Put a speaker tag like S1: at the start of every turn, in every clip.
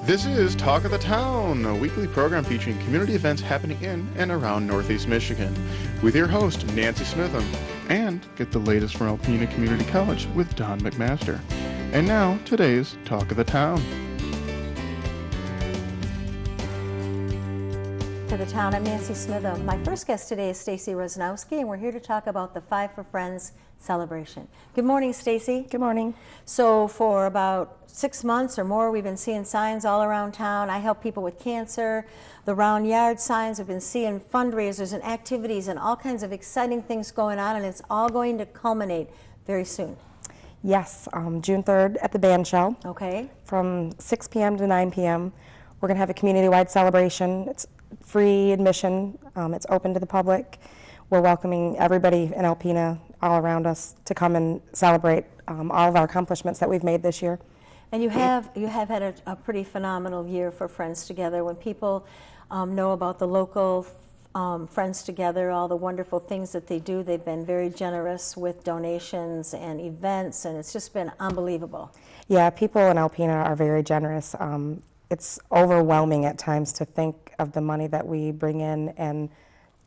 S1: This is Talk of the Town, a weekly program featuring community events happening in and around Northeast Michigan, with your host, Nancy Smitham, and get the latest from Alpena Community College with Don McMaster. And now, today's Talk of the Town.
S2: To the town, I'm Nancy Smitham. My first guest today is Stacy Rosnowski, and we're here to talk about the Five for Friends celebration. Good morning, Stacy.
S3: Good morning.
S2: So for about 6 months or more, we've been seeing signs all around town. I help people with cancer, the round yard signs. We've been seeing fundraisers and activities and all kinds of exciting things going on, and it's all going to culminate very soon.
S3: Yes, June 3rd at the band shell.
S2: Okay.
S3: From 6 p.m. to 9 p.m. We're going to have a community-wide celebration. It's free admission. It's open to the public. We're welcoming everybody in Alpena, all around us, to come and celebrate all of our accomplishments that we've made this year.
S2: And you have had a pretty phenomenal year for Friends Together. When people know about the local Friends Together, all the wonderful things that they do, they've been very generous with donations and events, and it's just been unbelievable.
S3: Yeah, people in Alpena are very generous. It's overwhelming at times to think of the money that we bring in and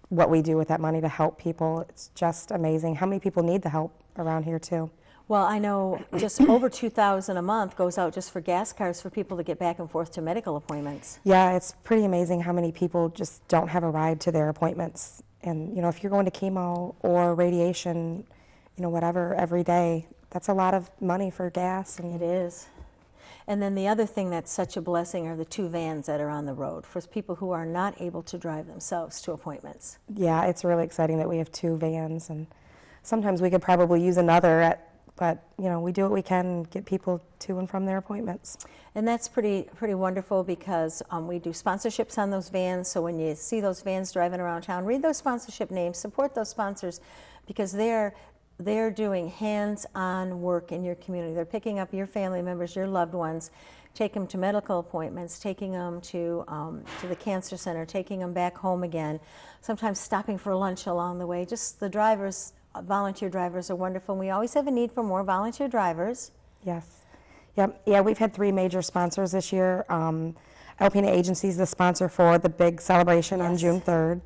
S3: what we do with that money to help people. It's just amazing. How many people need the help around here too?
S2: Well, I know just over $2,000 a month goes out just for gas cards for people to get back and forth to medical appointments.
S3: Yeah, it's pretty amazing how many people just don't have a ride to their appointments. And, you know, if you're going to chemo or radiation, you know, whatever, every day, that's a lot of money for gas. And
S2: it is. And then the other thing that's such a blessing are the 2 vans that are on the road for people who are not able to drive themselves to appointments.
S3: Yeah, it's really exciting that we have 2 vans, and sometimes we could probably use another, but you know, we do what we can and get people to and from their appointments.
S2: And that's pretty wonderful because we do sponsorships on those vans. So when you see those vans driving around town, read those sponsorship names, support those sponsors, because they're doing hands-on work in your community. They're picking up your family members, your loved ones, take them to medical appointments, taking them to the cancer center, taking them back home again, sometimes stopping for lunch along the way. Just the drivers, volunteer drivers are wonderful. And we always have a need for more volunteer drivers.
S3: Yes. Yeah, we've had 3 major sponsors this year. Alpena Agency is the sponsor for the big celebration on June 3rd.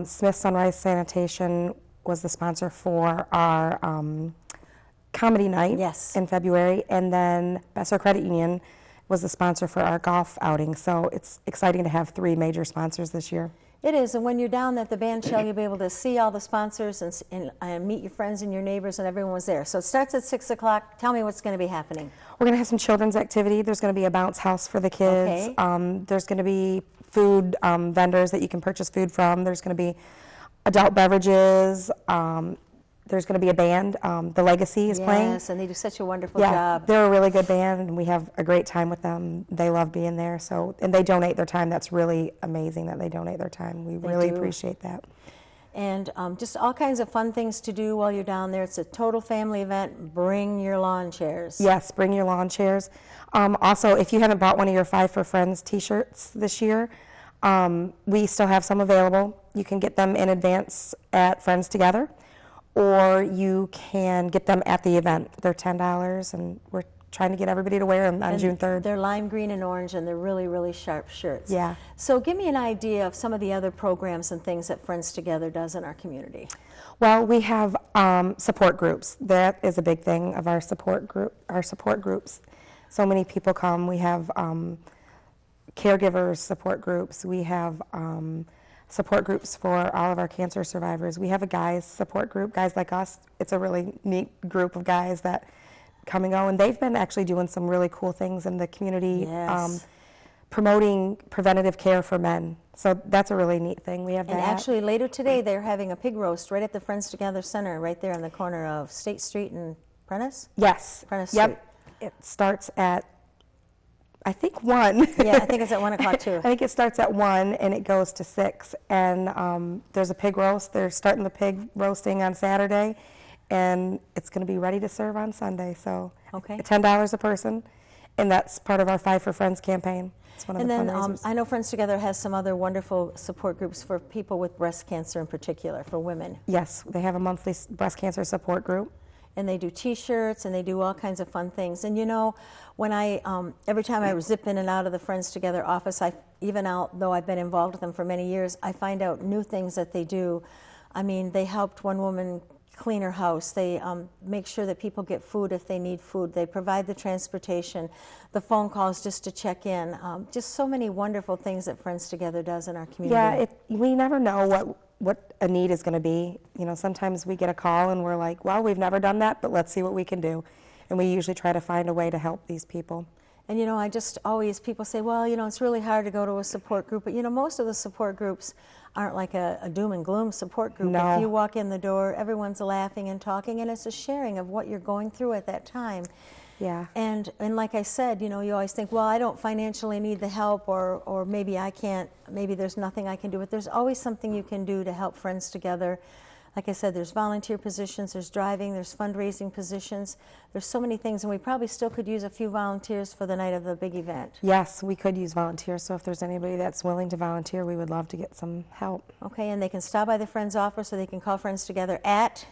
S3: Smith Sunrise Sanitation was the sponsor for our comedy night in February, and then Besser Credit Union was the sponsor for our golf outing. So it's exciting to have 3 major sponsors this year.
S2: It is, and when you're down at the band shell, you'll be able to see all the sponsors and meet your friends and your neighbors, and everyone was there. So it starts at 6 o'clock. Tell me what's going to be happening.
S3: We're going to have some children's activity. There's going to be a bounce house for the kids.
S2: Okay.
S3: There's going to be food vendors that you can purchase food from. There's going to be adult beverages. There's going to be a band. The Legacy is playing.
S2: Yes, and they do such a wonderful job.
S3: They're a really good band, and we have a great time with them. They love being there. And they donate their time. That's really amazing that they donate their time. We really appreciate that.
S2: And just all kinds of fun things to do while you're down there. It's a total family event. Bring your lawn chairs.
S3: Yes, bring your lawn chairs. Also, if you haven't bought one of your Five for Friends t-shirts this year, we still have some available. You can get them in advance at Friends Together, or you can get them at the event. They're $10, and we're trying to get everybody to wear them on June 3rd.
S2: They're lime green and orange, and they're really, really sharp shirts.
S3: Yeah.
S2: So give me an idea of some of the other programs and things that Friends Together does in our community.
S3: Well, we have support groups. That is a big thing of our support groups. So many people come. We have caregivers support groups. We have support groups for all of our cancer survivors. We have a guys support group, guys like us. It's a really neat group of guys that come and go, and they've been actually doing some really cool things in the community, promoting preventative care for men. So that's a really neat thing. We have that.
S2: And actually later today they're having a pig roast right at the Friends Together Center, right there on the corner of State Street and Prentice?
S3: Yes.
S2: Prentice
S3: Yep.
S2: Street.
S3: It starts at, I think, 1.
S2: Yeah, I think it's at 1 o'clock too.
S3: I think it starts at 1 and it goes to 6. And there's a pig roast. They're starting the pig roasting on Saturday, and it's going to be ready to serve on Sunday. So $10 a person, and that's part of our Five for Friends campaign. It's one of the fundraisers.
S2: I know Friends Together has some other wonderful support groups for people with breast cancer in particular, for women.
S3: Yes, they have a monthly breast cancer support group.
S2: and they do T-shirts, and they do all kinds of fun things. And you know, when every time I zip in and out of the Friends Together office, even though I've been involved with them for many years, I find out new things that they do. I mean, they helped one woman clean her house. They make sure that people get food if they need food. They provide the transportation, the phone calls just to check in. Just so many wonderful things that Friends Together does in our community.
S3: Yeah, we never know what a need is going to be. You know, sometimes we get a call and we're like, well, we've never done that, but let's see what we can do. And we usually try to find a way to help these people.
S2: And you know, I just always, people say, well, you know, it's really hard to go to a support group, but you know, most of the support groups aren't like a doom and gloom support group.
S3: No.
S2: If you walk in the door, everyone's laughing and talking, and it's a sharing of what you're going through at that time.
S3: Yeah.
S2: And like I said, you know, you always think, well, I don't financially need the help, or maybe I can't, maybe there's nothing I can do, but there's always something you can do to help Friends Together. Like I said, there's volunteer positions, there's driving, there's fundraising positions. There's so many things, and we probably still could use a few volunteers for the night of the big event.
S3: Yes, we could use volunteers, so if there's anybody that's willing to volunteer, we would love to get some help.
S2: Okay, and they can stop by the Friends office, or they can call Friends Together at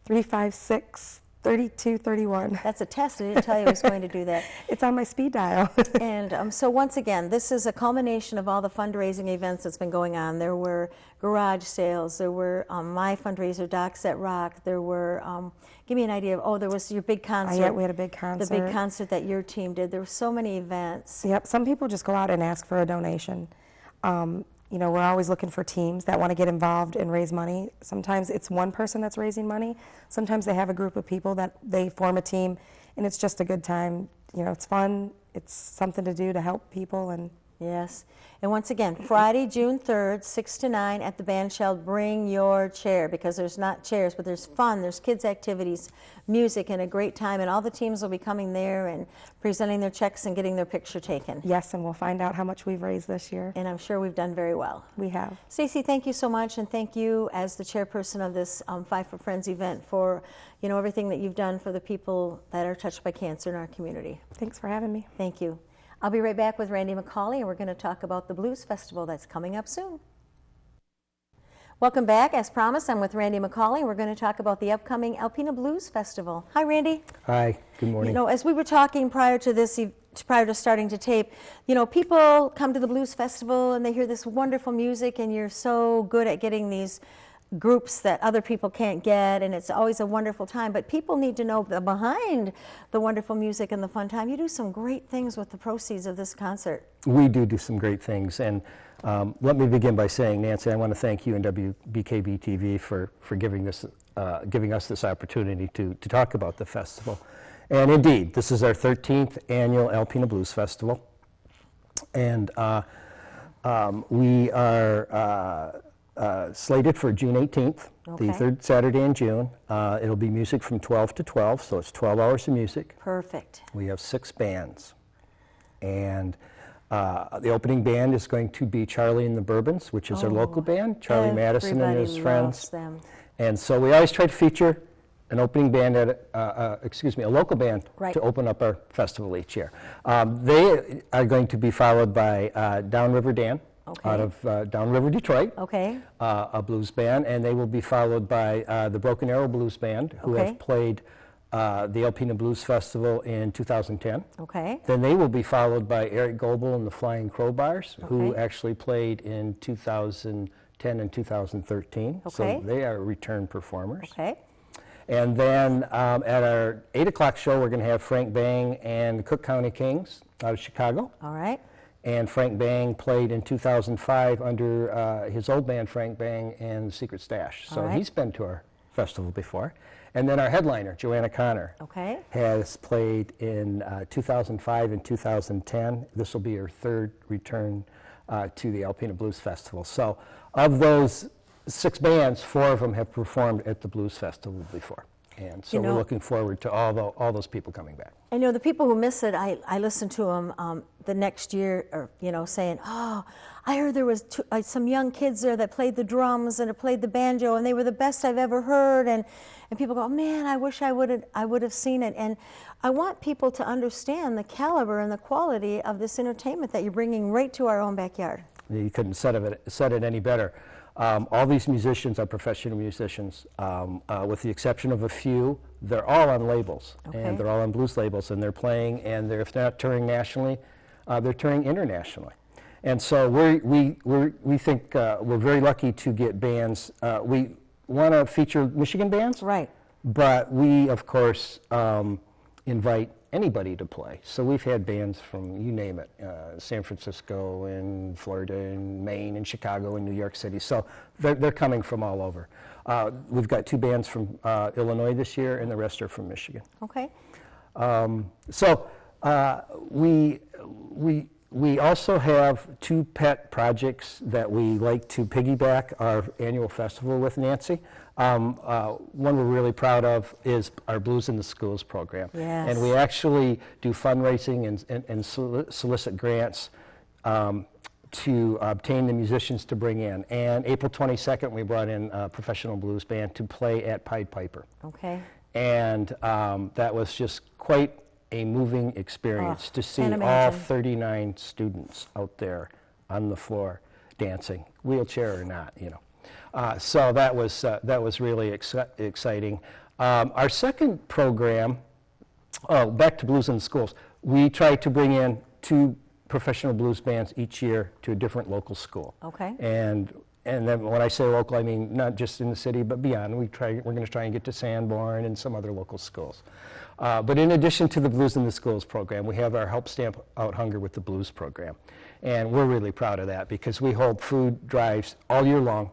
S3: 356-3231.
S2: That's a test. I didn't tell you I was going to do that.
S3: It's on my speed dial.
S2: And so once again, this is a culmination of all the fundraising events that's been going on. There were garage sales. There were my fundraiser, Docs That Rock. There were, give me an idea of, there was your big concert.
S3: Yeah, we had a big concert.
S2: The big concert that your team did. There were so many events.
S3: Yep, some people just go out and ask for a donation. You know, we're always looking for teams that want to get involved and raise money. Sometimes it's one person that's raising money. Sometimes they have a group of people that they form a team, and it's just a good time. You know, it's fun. It's something to do to help people. And
S2: yes. And once again, Friday, June 3rd, 6 to 9 at the band shell. Bring your chair, because there's not chairs, but there's fun. There's kids' activities, music, and a great time. And all the teams will be coming there and presenting their checks and getting their picture taken.
S3: yes, and we'll find out how much we've raised this year.
S2: And I'm sure we've done very well.
S3: We have.
S2: Stacey, thank you so much, and thank you as the chairperson of this Five for Friends event for, you know, everything that you've done for the people that are touched by cancer in our community.
S3: Thanks for having me.
S2: Thank you. I'll be right back with Randy McCauley, and we're going to talk about the Blues Festival that's coming up soon. Welcome back. As promised, I'm with Randy McCauley, and we're going to talk about the upcoming Alpena Blues Festival. Hi, Randy.
S4: Hi, good morning.
S2: You know, as we were talking prior to starting to tape, you know, people come to the Blues Festival and they hear this wonderful music, and you're so good at getting these groups that other people can't get, and it's always a wonderful time. But people need to know that behind the wonderful music and the fun time, you do some great things with the proceeds of this concert.
S4: We do some great things, and let me begin by saying, Nancy, I want to thank you and WBKB TV for giving us this opportunity to talk about the festival. And indeed, this is our 13th annual Alpena Blues Festival, and we are slated for June 18th,
S2: Okay.
S4: the third Saturday in June. It'll be music from 12 to 12, so it's 12 hours of music.
S2: Perfect.
S4: We have 6 bands, and the opening band is going to be Charlie and the Bourbons, which is our local band, Charlie Madison and his friends.
S2: Them.
S4: And so we always try to feature an opening band at, a local band
S2: Right.
S4: to open up our festival each year. They are going to be followed by Downriver Dan,
S2: Okay.
S4: out of Downriver, Detroit,
S2: Okay.
S4: a blues band, and they will be followed by the Broken Arrow Blues Band, who
S2: Okay.
S4: have played the Alpena Blues Festival in 2010.
S2: Okay.
S4: Then they will be followed by Eric Goebel and the Flying Crowbars, who
S2: Okay.
S4: actually played in 2010 and 2013.
S2: Okay.
S4: So they are return performers.
S2: Okay.
S4: And then at our 8 o'clock show, we're going to have Frank Bang and the Cook County Kings out of Chicago.
S2: All right.
S4: And Frank Bang played in 2005 under his old band, Frank Bang and the Secret Stash. So
S2: All right.
S4: he's been to our festival before. And then our headliner, Joanna Connor,
S2: Okay.
S4: has played in 2005 and 2010. This will be her third return to the Alpena Blues Festival. So of those 6 bands, 4 of them have performed at the Blues Festival before. And so
S2: You know-
S4: we're looking forward to all those people coming back.
S2: I know the people who miss it, I listen to them the next year, or, you know, saying, oh, I heard there was some young kids there that played the drums and played the banjo, and they were the best I've ever heard. And people go, man, I wish I would have seen it. And I want people to understand the caliber and the quality of this entertainment that you're bringing right to our own backyard.
S4: You couldn't said it any better. All these musicians are professional musicians, with the exception of a few they're all on labels,
S2: Okay.
S4: and they're all on blues labels, and they're playing, and if they're not touring nationally, they're touring internationally. And so we think we're very lucky to get bands. We want to feature Michigan bands,
S2: Right.
S4: but we, of course, invite anybody to play. So we've had bands from, you name it, San Francisco and Florida and Maine and Chicago and New York City. So they're coming from all over. We've got 2 bands from Illinois this year, and the rest are from Michigan.
S2: Okay.
S4: We also have 2 pet projects that we like to piggyback our annual festival with, Nancy. One we're really proud of is our Blues in the Schools program.
S2: Yes.
S4: And we actually do fundraising and solicit grants to obtain the musicians to bring in. And April 22nd, we brought in a professional blues band to play at Pied Piper.
S2: Okay.
S4: And that was just quite a moving experience to see
S2: can't
S4: all
S2: imagine.
S4: 39 students out there on the floor dancing, wheelchair or not, you know. So that was really exciting. Our second program, back to Blues in the Schools, we try to bring in 2 professional blues bands each year to a different local school.
S2: Okay.
S4: And then when I say local, I mean not just in the city, but beyond. We're going to try and get to Sanborn and some other local schools. But in addition to the Blues in the Schools program, we have our Help Stamp Out Hunger with the Blues program. And we're really proud of that because we hold food drives all year long.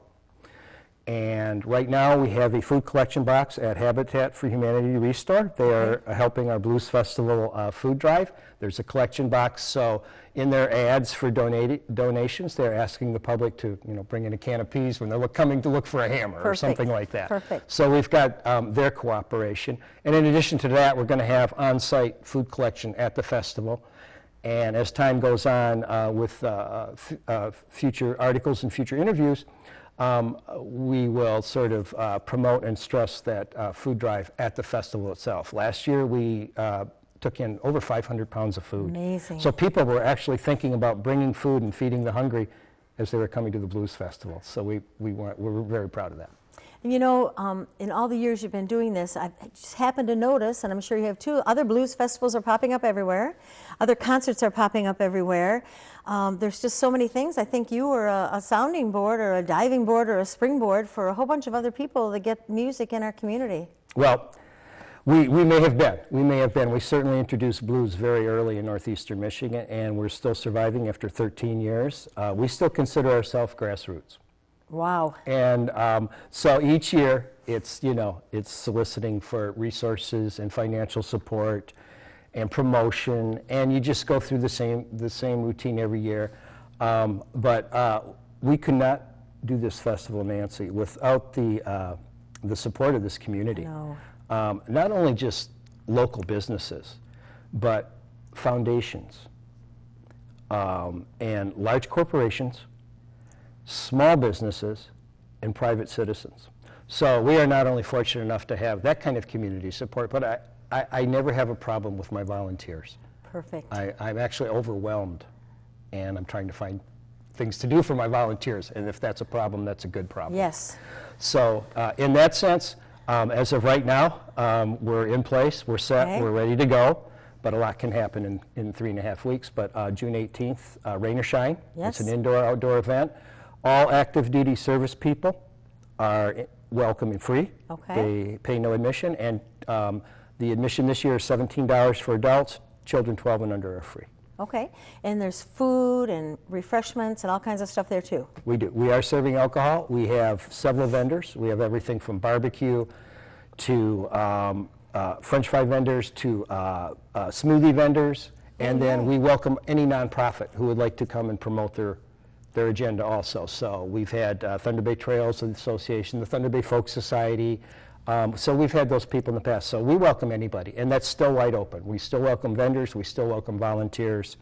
S4: And right now we have a food collection box at Habitat for Humanity Restore. They are helping our Blues Festival food drive. There's a collection box, so in their ads for donations, they're asking the public to, bring in a can of peas when they're coming to look for a hammer or something like that.
S2: Perfect.
S4: So we've got their cooperation. And in addition to that, we're going to have on-site food collection at the festival. And as time goes on with future articles and future interviews, we will sort of promote and stress that food drive at the festival itself. Last year we took in over 500 pounds of food.
S2: Amazing.
S4: So people were actually thinking about bringing food and feeding the hungry as they were coming to the Blues Festival. So we're very proud of that.
S2: And in all the years you've been doing this, I just happened to notice, and I'm sure you have too, other blues festivals are popping up everywhere. Other concerts are popping up everywhere. There's just so many things. I think you were a sounding board or a diving board or a springboard for a whole bunch of other people that get music in our community.
S4: Well, we may have been. We may have been. We certainly introduced blues very early in northeastern Michigan, and we're still surviving after 13 years. We still consider ourselves grassroots.
S2: Wow.
S4: And so each year, it's soliciting for resources and financial support and promotion, and you just go through the same routine every year. But we could not do this festival, Nancy, without the support of this community.
S2: No.
S4: Not only just local businesses, but foundations and large corporations, small businesses, and private citizens. So we are not only fortunate enough to have that kind of community support, but I never have a problem with my volunteers.
S2: Perfect.
S4: I'm actually overwhelmed, and I'm trying to find things to do for my volunteers, and if that's a problem, that's a good problem.
S2: Yes.
S4: So in that sense, as of right now, we're in place, we're set,
S2: Okay.
S4: we're ready to go, but a lot can happen in 3.5 weeks. But June 18th, Rain or Shine.
S2: Yes.
S4: It's an indoor-outdoor event. All active duty service people are welcome and free.
S2: Okay.
S4: They pay no admission, and the admission this year is $17 for adults. Children 12 and under are free.
S2: Okay. And there's food and refreshments and all kinds of stuff there too.
S4: We do. We are serving alcohol. We have several vendors. We have everything from barbecue to French fry vendors to smoothie vendors. And then we welcome any nonprofit who would like to come and promote their agenda also. So we've had Thunder Bay Trails Association, the Thunder Bay Folk Society. So we've had those people in the past. So we welcome anybody, and that's still wide open. We still welcome vendors, we still welcome volunteers,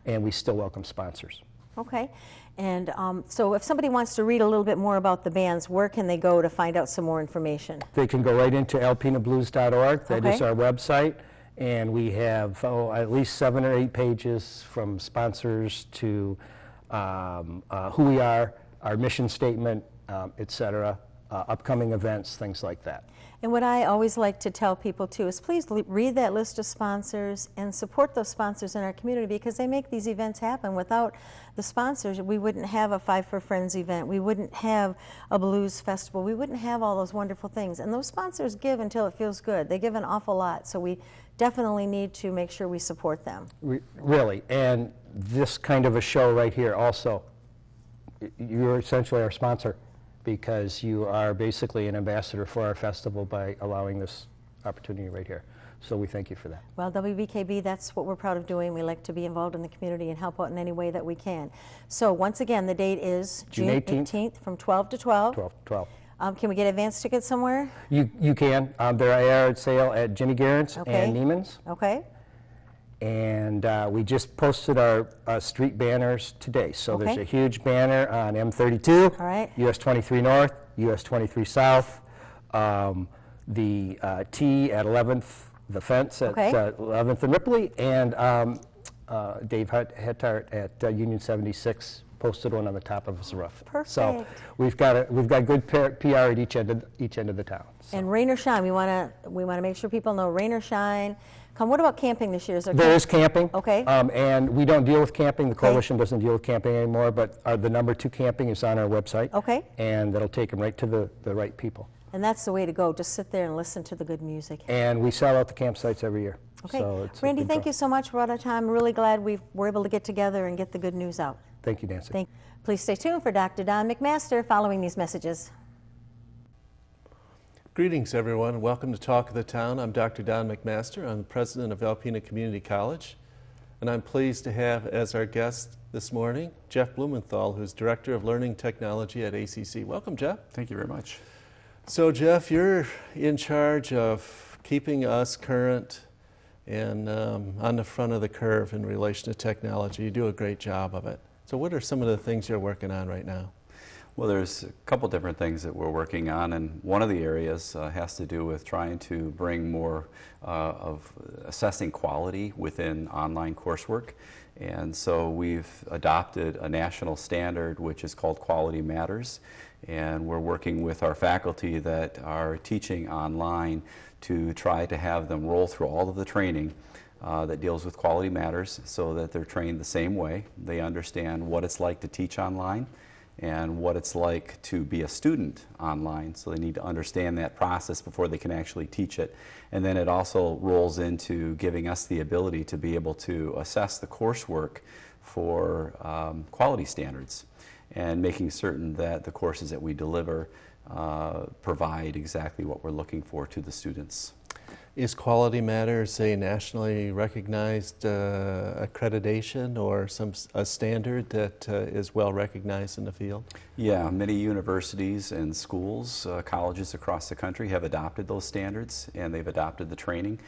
S4: and we still welcome sponsors.
S2: Okay. And so if somebody wants to read a little bit more about the bands, where can they go to find out some more information?
S4: They can go right into alpinablues.org. That is
S2: Okay.
S4: our website. And we have at least 7 or 8 pages from sponsors to who we are, our mission statement, et cetera. upcoming events, things like that.
S2: And what I always like to tell people too is please read that list of sponsors and support those sponsors in our community, because they make these events happen. Without the sponsors, we wouldn't have a Five for Friends event, we wouldn't have a blues festival, we wouldn't have all those wonderful things. And those sponsors give until it feels good. They give an awful lot, so we definitely need to make sure we support them.
S4: Really, and this kind of a show right here also, you're essentially our sponsor, because you are basically an ambassador for our festival by allowing this opportunity right here. So we thank you for that.
S2: Well, WBKB, that's what we're proud of doing. We like to be involved in the community and help out in any way that we can. So once again, the date is
S4: June 18th.
S2: from 12 to 12.
S4: 12.
S2: Can we get advance tickets somewhere?
S4: You can. They're at sale at Ginny Garrett's
S2: Okay.
S4: and Neiman's.
S2: Okay.
S4: And we just posted our street banners today. So there's
S2: Okay.
S4: a huge banner on M32,
S2: All right.
S4: US 23 North, US 23 South, the T at 11th, the fence at
S2: Okay.
S4: 11th and Ripley, and Dave Hettart at Union 76 posted one on the top of his roof. So
S2: Perfect.
S4: we've got good PR at each end of the town. So.
S2: And rain or shine, we want to make sure people know rain or shine. Come. What about camping this year?
S4: There is camping.
S2: Okay.
S4: And we don't deal with camping. The coalition doesn't deal with camping anymore, but the number 2 camping is on our website.
S2: Okay.
S4: And that'll take them right to the right people.
S2: And that's the way to go. Just sit there and listen to the good music.
S4: And we sell out the campsites every year.
S2: Okay.
S4: So it's a
S2: Randy,
S4: big
S2: thank
S4: draw.
S2: you so much for all our time. Really glad we were able to get together and get the good news out.
S4: Thank you, Nancy.
S2: Please stay tuned for Dr. Don McMaster following these messages.
S5: Greetings, everyone. Welcome to Talk of the Town. I'm Dr. Don McMaster. I'm the president of Alpena Community College, and I'm pleased to have as our guest this morning Jeff Blumenthal, who's Director of Learning Technology at ACC. Welcome, Jeff.
S6: Thank you very much.
S5: So, Jeff, you're in charge of keeping us current and on the front of the curve in relation to technology. You do a great job of it. So what are some of the things you're working on right now?
S6: Well, there's a couple different things that we're working on, and one of the areas has to do with trying to bring more of assessing quality within online coursework. And so we've adopted a national standard which is called Quality Matters, and we're working with our faculty that are teaching online to try to have them roll through all of the training that deals with Quality Matters so that they're trained the same way. They understand what it's like to teach online and what it's like to be a student online, so they need to understand that process before they can actually teach it. And then it also rolls into giving us the ability to be able to assess the coursework for quality standards and making certain that the courses that we deliver provide exactly what we're looking for to the students.
S5: Is Quality Matters a nationally recognized accreditation or a standard that is well recognized in the field?
S6: Yeah, many universities and schools, colleges across the country have adopted those standards, and they've adopted the training.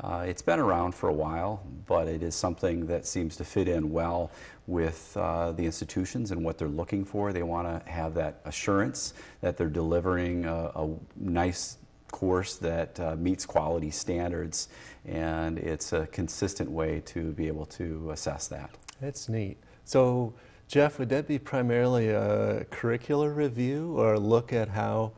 S6: It's been around for a while, but it is something that seems to fit in well with the institutions and what they're looking for. They want to have that assurance that they're delivering a nice course that meets quality standards, and it's a consistent way to be able to assess that.
S5: That's neat. So, Jeff, would that be primarily a curricular review or a look at how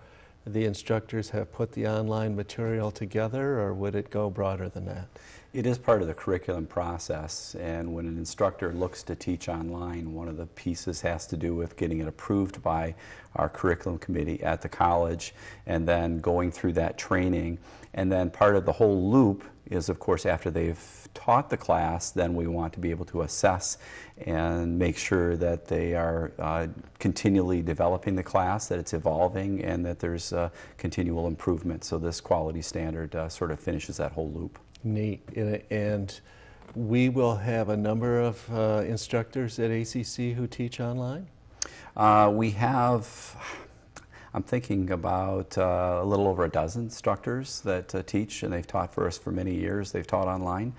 S5: the instructors have put the online material together, or would it go broader than that?
S6: It is part of the curriculum process, and when an instructor looks to teach online, one of the pieces has to do with getting it approved by our curriculum committee at the college and then going through that training. And then part of the whole loop is, of course, after they've taught the class, then we want to be able to assess and make sure that they are continually developing the class, that it's evolving, and that there's continual improvement. So this quality standard sort of finishes that whole loop.
S5: Neat. And we will have a number of instructors at ACC who teach online?
S6: We have, I'm thinking about a little over a dozen instructors that teach, and they've taught for us for many years. They've taught online,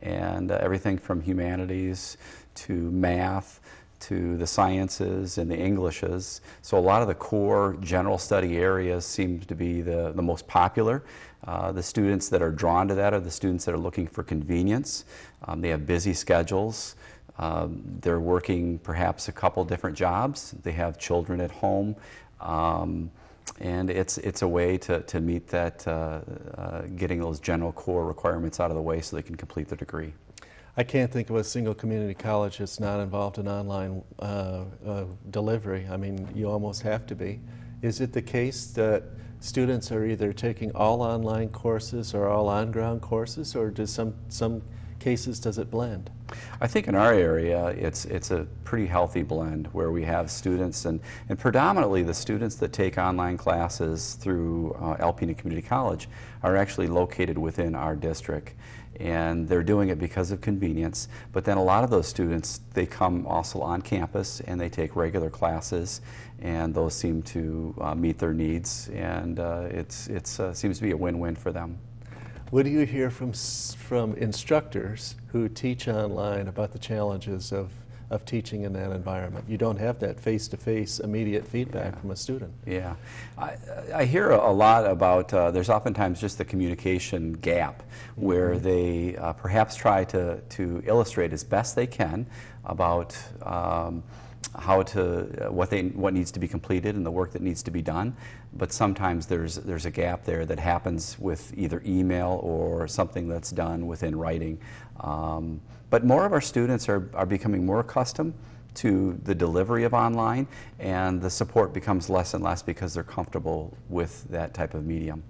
S6: and everything from humanities to math to the sciences and the Englishes. So a lot of the core general study areas seem to be the most popular. The students that are drawn to that are the students that are looking for convenience. They have busy schedules. They're working perhaps a couple different jobs. They have children at home. And it's a way to meet that, getting those general core requirements out of the way so they can complete their degree.
S5: I can't think of a single community college that's not involved in online delivery. I mean, you almost have to be. Is it the case that students are either taking all online courses or all on-ground courses, or does some cases does it blend?
S6: I think in our area it's a pretty healthy blend where we have students, and predominantly the students that take online classes through Alpena Community College are actually located within our district, and they're doing it because of convenience. But then a lot of those students, they come also on campus and they take regular classes, and those seem to meet their needs, and it seems to be a win-win for them.
S5: What do you hear from instructors who teach online about the challenges of teaching in that environment? You don't have that face-to-face immediate feedback from a student.
S6: Yeah, I hear a lot about, there's oftentimes just the communication gap where they perhaps try to illustrate as best they can about what needs to be completed and the work that needs to be done, but sometimes there's a gap there that happens with either email or something that's done within writing. But more of our students are becoming more accustomed to the delivery of online, and the support becomes less and less because they're comfortable with that type of medium.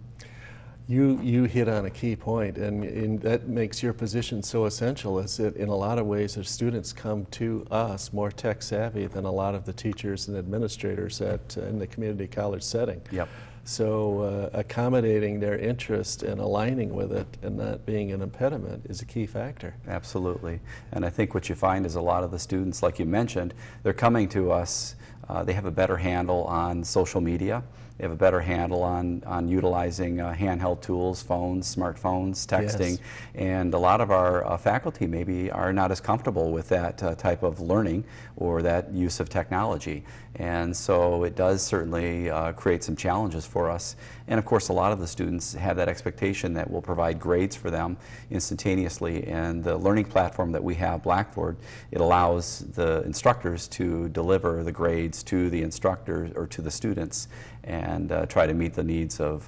S5: You hit on a key point, and that makes your position so essential, is that in a lot of ways the students come to us more tech savvy than a lot of the teachers and administrators in the community college setting.
S6: Yep.
S5: So accommodating their interest and aligning with it and not being an impediment is a key factor.
S6: Absolutely. And I think what you find is a lot of the students, like you mentioned, they're coming to us, they have a better handle on social media. They have a better handle on utilizing handheld tools, phones, smartphones, texting, yes. And a lot of our faculty maybe are not as comfortable with that type of learning or that use of technology. And so it does certainly create some challenges for us. And of course, a lot of the students have that expectation that we'll provide grades for them instantaneously. And the learning platform that we have, Blackboard, it allows the instructors to deliver the grades to the instructors or to the students, and try to meet the needs of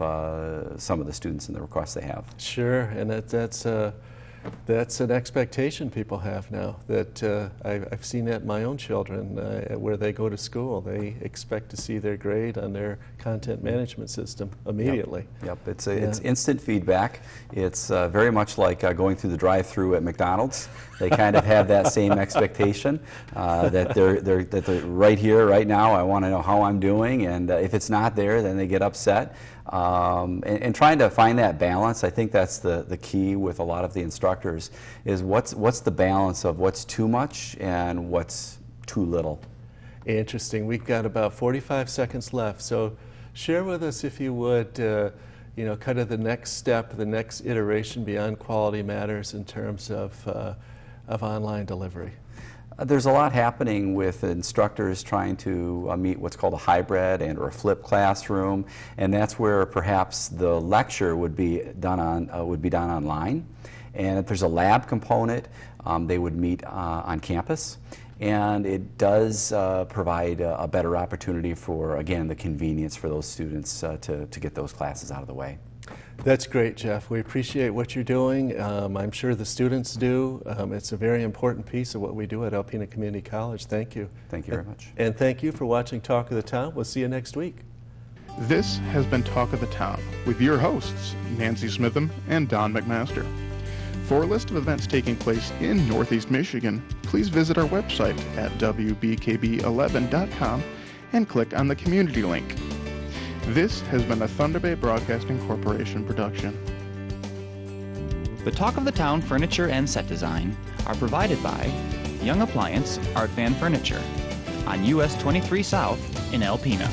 S6: some of the students and the requests they have.
S5: Sure, and that's an expectation people have now. That I've seen that in my own children, where they go to school, they expect to see their grade on their content management system immediately.
S6: Yep. It's instant feedback. It's very much like going through the drive-through at McDonald's. They kind of have that same expectation that they're right here, right now. I want to know how I'm doing, and if it's not there, then they get upset. And trying to find that balance, I think that's the key with a lot of the instructors, is what's the balance of what's too much and what's too little.
S5: Interesting. We've got about 45 seconds left, so share with us, if you would, kind of the next step, the next iteration beyond Quality Matters in terms of online delivery.
S6: There's a lot happening with instructors trying to meet what's called a hybrid and or a flipped classroom, and that's where perhaps the lecture would be done online. And if there's a lab component, they would meet on campus. And it does provide a better opportunity for, again, the convenience for those students to get those classes out of the way.
S5: That's great, Jeff. We appreciate what you're doing. I'm sure the students do. It's a very important piece of what we do at Alpena Community College. Thank you.
S6: Thank you very much.
S5: And thank you for watching Talk of the Town. We'll see you next week.
S1: This has been Talk of the Town with your hosts, Nancy Smitham and Don McMaster. For a list of events taking place in Northeast Michigan, please visit our website at wbkb11.com and click on the community link. This has been a Thunder Bay Broadcasting Corporation production.
S7: The Talk of the Town furniture and set design are provided by Young Appliance Art Van Furniture on US 23 South in Alpena.